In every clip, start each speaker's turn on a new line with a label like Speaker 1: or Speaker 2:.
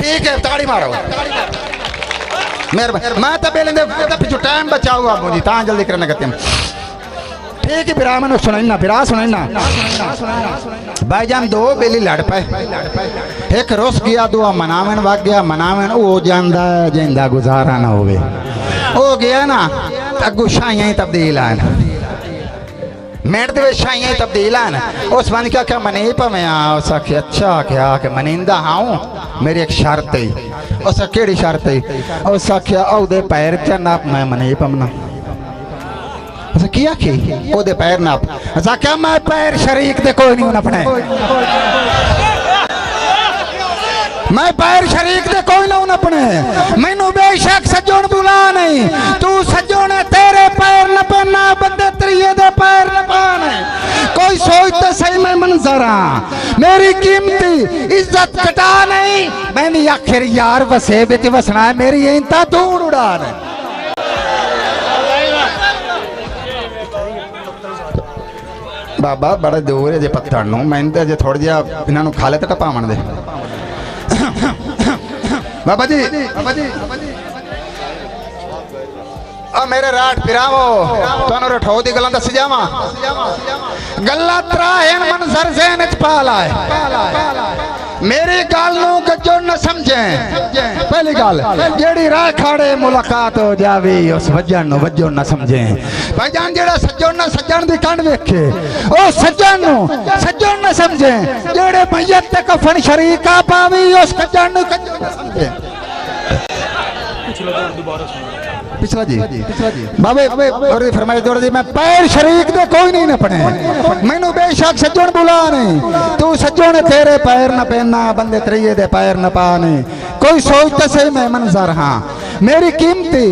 Speaker 1: ठीक है ताड़ी मारो मेहरबानी मैं तो बेले पिछू टाइम बचाओ आप मुझे ता जल्दी करने लगते हैं ठीक है बिरा मैंने सुना बिरा सुना भाईजान दो बेली लड़ पाए एक रुस गया दुआ मनावन वग गया मनावन वो जांदा जिंदा गुजारा ना होवे हो गया ना अगू शाइयां ही तब्दील आन मेड़ दे शाइयां ही तब्दील आन उस बंद क्या क्या मने पवे उस आखे अच्छा क्या कि मनिंदा हाऊं मेरी एक शर्त है उस केड़ी शर्त है उस आख्या ओदे पैर च नाप मैं मने पमना उस किया कि ओदे पैर नाप उस आख्या मैं पैर शरीक दे कोई नहीं नपने मैं पैर शरीक दे कोई ना नपने मैनू बेशक सज्जोन बुला नहीं तू सज्जोन तेरे पैर नपना बंदे त्रिये दे पैर नपाने कोई सोचते सही मैं मंजरा मेरी कीमती इज्जत कटा नहीं मैंने आखिर यार वसे बिच वसना है मेरी इंता धूड़ उड़ान बाबा बड़ा दूर है जे पत्थर नु मैं जे थोड़ा जिहा इन्हां नु खा ले तो टपावन दे बाबा जी आ मेरे राठ पिरावो तोनो रठो दी गल्लां दस जावां गल्ला त्रा हैं मंजर ज़हन च पा लाए मेरी गल नू गजो न समझे पहली गल जेड़ी राह खाड़े मुलाकात हो जावी उस वजन नु वजो न समझे भाईजान जेड़ा सज्जो न सज्जन दी कंड वेखे ओ सज्जन नु सज्जो न समझे जेड़े मैयत ते कफन शरीका पावी उस कजन नु कजो न समझे पिछला जी बाबे और फरमाए दौड़ दी मैं पैर शरीक दे कोई नहीं नपने मैनू बेशक सज्जन बुला नहीं तू सज्जन तेरे पैर न पहना बंदे त्रिये दे पैर न पाने कोई सोचते सही मैं मंजर हाँ मेरी कीमती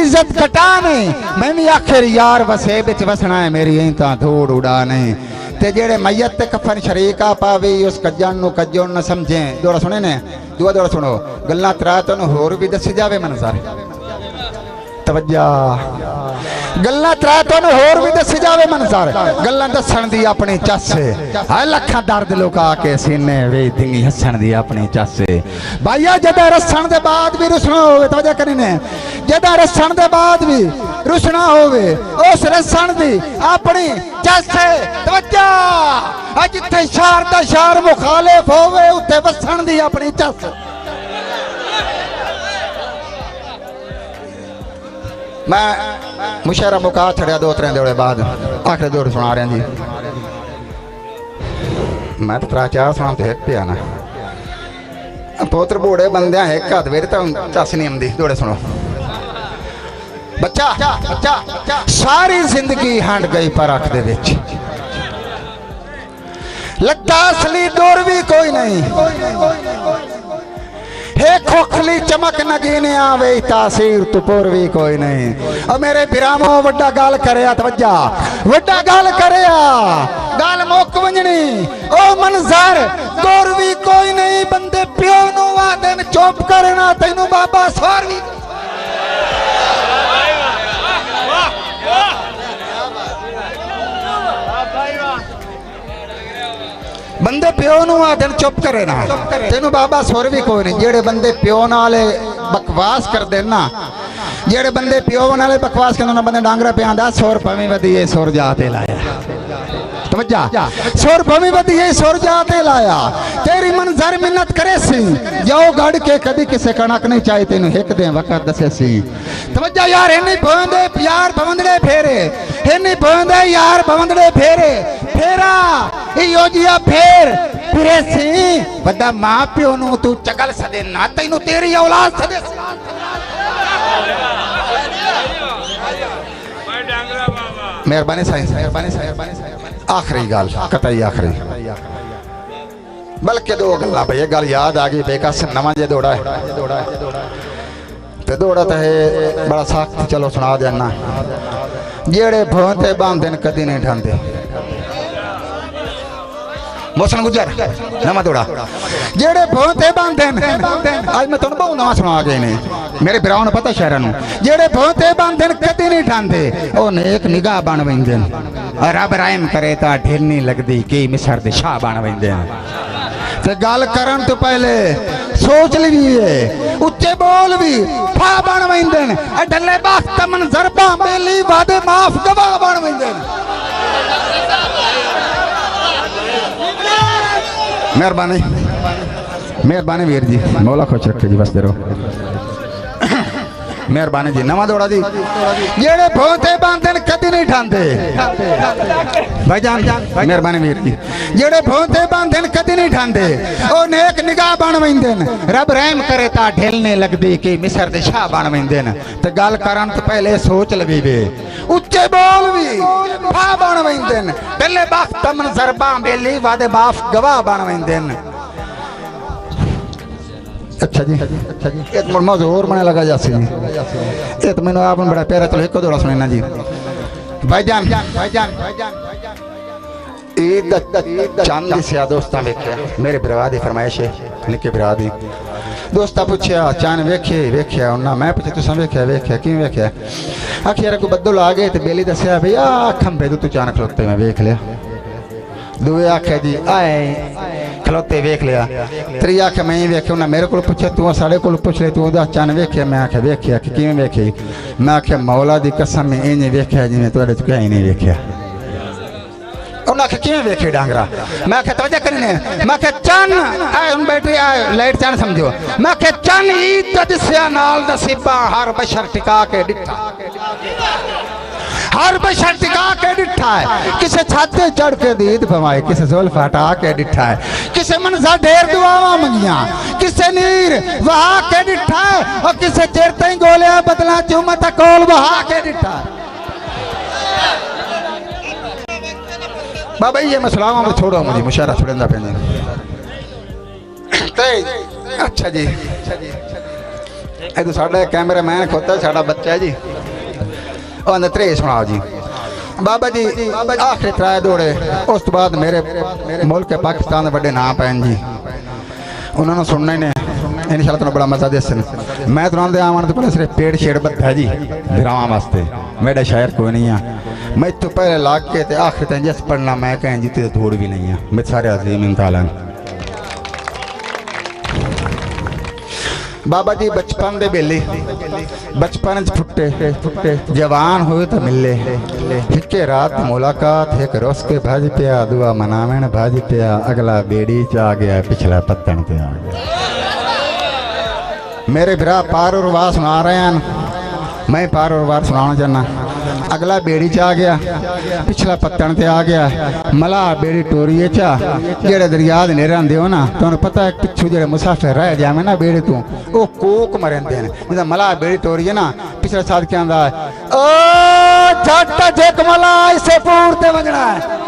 Speaker 1: इज्जत कटा नहीं मैंने आखिर यार वसे बिच वसना है मेरी इंता धूड़ उड़ा नहीं ते जेड़े मैयत ते कफन शरीका पावी उस कज्जन नु कज्जो न समझे दौड़ा सुने ने दुआ दौड़ा सुनो गल्ला त्रा तैनूं होर भी दसी जावे मंजर तवज्जा गल्ला त्रा तैनूं होर भी दसी जावे मंजर गल्लां दसन दी अपनी चस है लखां दर्द लुका के सीने वे दिंगी हसन दी अपनी चस भाईया जदा रसन दे बाद भी रुसना होवे तवज्जा करीने जदा रसन दे बाद भी रुसना होवे उस रसन दी अपनी चस तवज्जा जिथे शार दा शार मुखालिफ होवे उत्थे वसन दी अपनी चस मैं मुशायरा मुका छड़िया दो त्रै दौड़े बाद आखिरी दौड़ सुना रहा जी मैं तो त्रा चार सुना तो एक पिया ना पोत्र बूढ़े बंदे एक हाथ मेरे तो चस नहीं आती दौड़े सुनो बच्चा सारी जिंदगी हंड गई पर अख दे विच लगता असली दौड़ भी कोई नहीं हे खोखली चमक नगीने आवे तासीर तुपुर भी कोई नहीं और मेरे बिरामो वड्डा गाल करया तवज्जा वड्डा गाल करया गाल मुक वंजनी ओ मंजर दौर भी कोई नहीं बंदे प्यो नु वादन चुप करना तैनू बाबा सवार भी बंदे प्यो नु आदन चुप करे ना तेनू बाबा सुर भी कोई नहीं जेड़े बंदे प्यो नाले बकवास कर देना जेड़े बंदे प्यो नाले बकवास करना ना बंदे डांगरा पे आंदा सुर पवी वधिए सुर जाते लाया तवज्जा सुर पवी वधिए सुर जाते लाया तेरी मंजर मिन्नत करे सी जाओ गड़ के कदी किसे कणक नहीं चाहे तेनू एक दे वक्त दसे सी तवज्जा यार इन्नी भवंदे यार भवंदड़े फेरे इन्नी भवंदे यार भवंदड़े फेरे फेरा इयो जिया फेर फिरे सी बड़ा मां प्यो नु तू चगल सदे ना तैनू तेरी औलाद सदे मेहरबानी साईं आखिरी गल कतई आखिरी बल्कि दो गल्लां भई गल याद आ गई बेकस नवा जे दौड़ा है ते दौड़ा तो है बड़ा सख्त चलो सुना देना जेड़े भोंते बांधन कदी नहीं ठांदे मोहसन गुजर नवा दौड़ा जेड़े भोंते बांधन आज मैं तुहानू बहुत नवा सुना गए ने मेरे भरावां नूं पता शहरां नूं जेड़े भोंते बांधन कदी नहीं ठांदे ओ नेक निगाह बन वेंदे रब रहम करे तां ढिल नहीं लगदी की मिसर दे शाह बन वेंदे ते गल करन तो पहले सोच ली है उच्चे बोल भी फा बन वेंदन डल्ले बख्त मन जरबा बेली वादे माफ गवाह बन वेंदन मेहरबानी मेहरबानी वीर जी मौला खुश रखे जी बस रहो मेहरबानी जी नवा दौड़ा जी जेड़े भोंते बांधन कदी नहीं ठांदे भाईजान मेहरबानी वीर जी जेड़े भोंते बांधन कदी नहीं ठांदे ओ नेक निगाह बन वेंदन रब रहम करे ता ढेलने लगदी कि मिस्र दे शाह बन वेंदन ते गल करन तो पहले सोच लवी वे उच्चे बोल भी फा बन वेंदन पहले बख्त मन जरबा बेली वादे बाफ गवाह बन वेंदन अच्छा जी ये तो मौजू और मने लगा जासी जी ये तो मैंने आपन बड़ा प्यारा चलो एक दौड़ा सुनना जी भाईजान ईद चंद सिया दोस्तां वेख्या मेरे भरा दी फरमाइश है निके भरा दी दोस्ता पूछया चान वेख्या उन्ना मैं पूछया तुसां वेख्या किवें वेख्या आखिर यार कोई बद्दल आ गए ते बेली दस्या भई आ खंबे तू चान खलोते मैं वेख लिया दुए आखे जी आए खलोते वेख लिया त्री आखे मैं वेख्या उन्हें मेरे को पूछे तू साढ़े को पूछ ले तू चन वेख्या मैं आखे वेख्या कि किवें वेखी मैं आखे मौला दी कसम में इंज वेख्या जिवें तुहाडे च कहीं नहीं वेख्या उन्हें आखे किवें वेखे डांगरा मैं आखे तवज्जो करने मैं आखे चन आए हुन बैटरी आए लाइट चन समझो मैं आखे चन ईद दस्या नाल नसीबा हर बशर टिका के डिठा हर बशर टिका के डिठा है किसे छाते चढ़ के दीद फरमाए किसे जुल्फ हटा के डिठा है किसे मनसा ढेर दुआवा मंगिया किसे नीर वहा के डिठा है और किसे चिरते ही गोलियां बदला चुमत कोल वहा के डिठा है बाबा ये मसला में छोड़ो मुझे मुशारा छोड़ना पैंदा अच्छा जी ये तो साडा कैमरा मैन खोता साडा बच्चा है जी त्रे सुनाओ जी बाबा जी आखिरी त्राए दौड़े उस तो बाद मेरे मुल्क पाकिस्तान के बड़े नाम पैन जी उन्होंने सुनने ने इंशाअल्लाह तुम बड़ा मजा देसन मैं तुरंत आवन तो पहले सिर्फ पेड़ छेड़ बता जी विराम वास्ते मेरा शायर कोई नहीं है मैं तो पहले लाग के आखिर तक जस पढ़ना मैं कहें जीती तो थोड़ी भी नहीं है मैं सारे अजीम इंतहाल बाबा जी बचपन दे बेली बचपन फुटे जवान हुए तो मिले हिके रात मुलाकात एक रोस के भाज पिया दुआ मनावेन भाज पिया अगला बेड़ी च आ गया पिछला पत्तन पे आ गया मेरे भरा पार और वार सुना रहे हैं मैं पार और वार सुनाना चाहना अगला बेड़ी च आ गया पिछला पत्तन ते आ गया मला बेड़ी टोरिए चा जेड़े दरिया दे नेरे आंदे हो ना तुहानू पता है पिछू जेड़े मुसाफिर रह जावे ना बेड़ी तू ओ कोक मरेंदे ने जिदा मला बेड़ी टोरिए ना पिछले साथ क्या आंदा है ओ जट जेक मला इसे पूर ते वजना है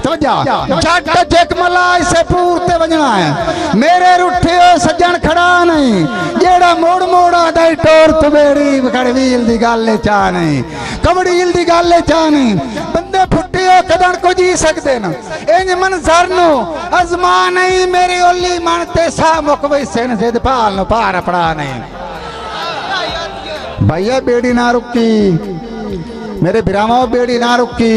Speaker 1: जट जेक मला इसे पूर ते वजना है मेरे रुठे सज्जन खड़ा नहीं जेड़ा मोड़ मोड़ आदा टोर तू बेड़ी कड़वील दी गल चा नहीं कबड़ील दी गल चा नहीं बंदे फुटे कदन को जी सकते न इंज मंजर नो अजमा नहीं मेरी ओली मन ते सा मुक वैसे न जिद पाल नो पार पड़ा नहीं भैया बेड़ी ना रुकी मेरे बिरामा बेड़ी ना रुकी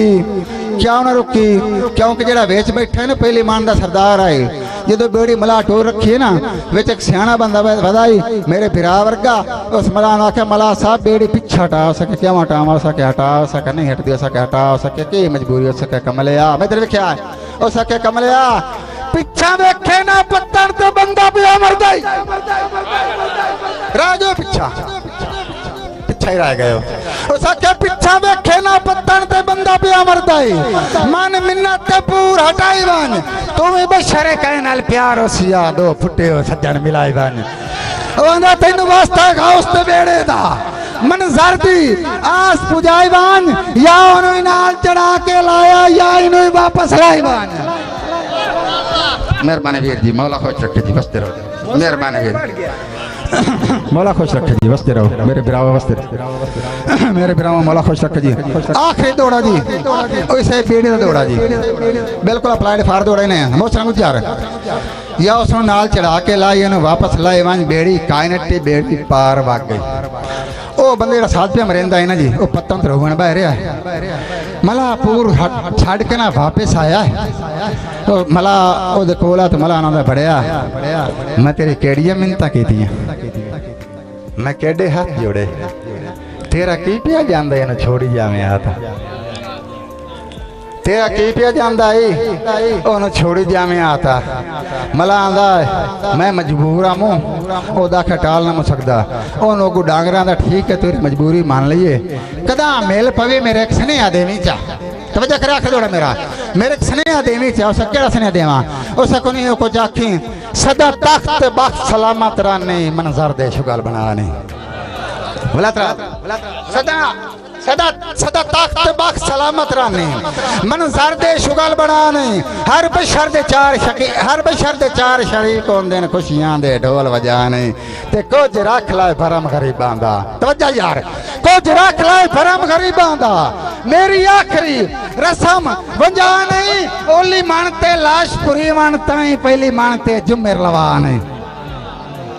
Speaker 1: क्यों ना रुकी क्योंकि जेड़ा वेच बैठा है ना पहली मान दा सरदार आए जो बेड़ी मला टोर रखी है ना विच एक सियाना बंदा वधाई मेरे बिरा वर्गा उस मला ने आख्या मला साहब बेड़ी पिछा हटा सके क्यों हटा सके हटा सके नहीं हट दे सके हटा सके की मजबूरी हो सके कमलिया मैं तेरे वेख्या हो सके कमलिया पिछा वेखे ना पत्तन ते बंदा पिया मरदा राजो पिछा पिछा ही रह गए उसके पिछा वेखे ना पत्तन ते बंदा पिया मरदा मन मिन्नत ते पूर हटाई वन तुम्हें बशरे कहे नाल प्यार हो सिया दो फुटे हो सज्जन मिलाई वन ओंदा तैनू वास्ता गाउस ते बेड़े दा मंजर दी आस पुजाई वन या ओनु नाल चढ़ा के लाया या इनु वापस लाई वन मेहरबानी वीर जी मौला खुश रखे जी बसते रहो मेहरबानी वीर मौला खुश रखे जी बसते रहो मेरे बिरावा बसते मेरे बिरावा मौला खुश रखे जी आखिरी दौड़ा जी ओइसे बेड़ी दा दौड़ा जी बिल्कुल अप्लाइड फार दौड़ा ने मोसरा गुजार या उसनु नाल चढ़ा के लाई इनु वापस लाई वन बेड़ी कायनट बेड़ी पार भाग गई ओ ਉਹ ਬੰਦੇ ਦਾ ਸਾਥ ਪਿਆ ਮਰਿੰਦਾ ਹੈ ਨਾ ਜੀ ਉਹ ਪੱਤੋਂ ਤੇ ਰੋਵਣ ਬਹਿ ਰਿਹਾ ਮਲਾ ਪੂਰ ਛੱਡ ਕੇ ਨਾ ਵਾਪਸ ਆਇਆ ਉਹ ਮਲਾ ਉਹਦੇ ਕੋਲ ਆ ਤੇ ਮਲਾ ਉਹਨਾਂ ਦਾ ਬੜਿਆ ਮੈਂ ਤੇਰੀ ਕਿਹੜੀਆਂ ਮਿੰਨਤਾਂ ਕੀਤੀਆਂ ਮੈਂ ਕਿਹੜੇ ਹੱਥ ਜੋੜੇ तेरा की पिया जांदा है छोड़ी जावे हाथ तेरा की पिया जांदा है ओनु छोड़ी जावे हाथ मला आंदा मैं मजबूर आमू ओदा खटाल ना सकदा ओनु को डांगरा दा ठीक है तेरी मजबूरी मान लईए कदा मेल पवे मेरे एक स्नेहा देवी चा तवज्जो करा खदोड़ा मेरे एक स्नेहा देवी चा उस केड़ा स्नेहा देवा उस को नहीं को जाखी सदा तख्त बख्श सलामत रानी मंजर दे शुगल बनाने सदा सदा सदा तख्त बख्श सलामत रानी मंजर दे शुगल बनाने हर बशर दे चार शरीक होंदे ने खुशियां दे ढोल वजाने ते कुछ रख लाए भरम गरीबां दा तवज्जो यार कुछ रख लाए भरम गरीबां दा मेरी आखिरी रस्म वंजा नहीं ओली मानते लाश पुरी मानता ही पहली मानते जुम्मेर लवा नहीं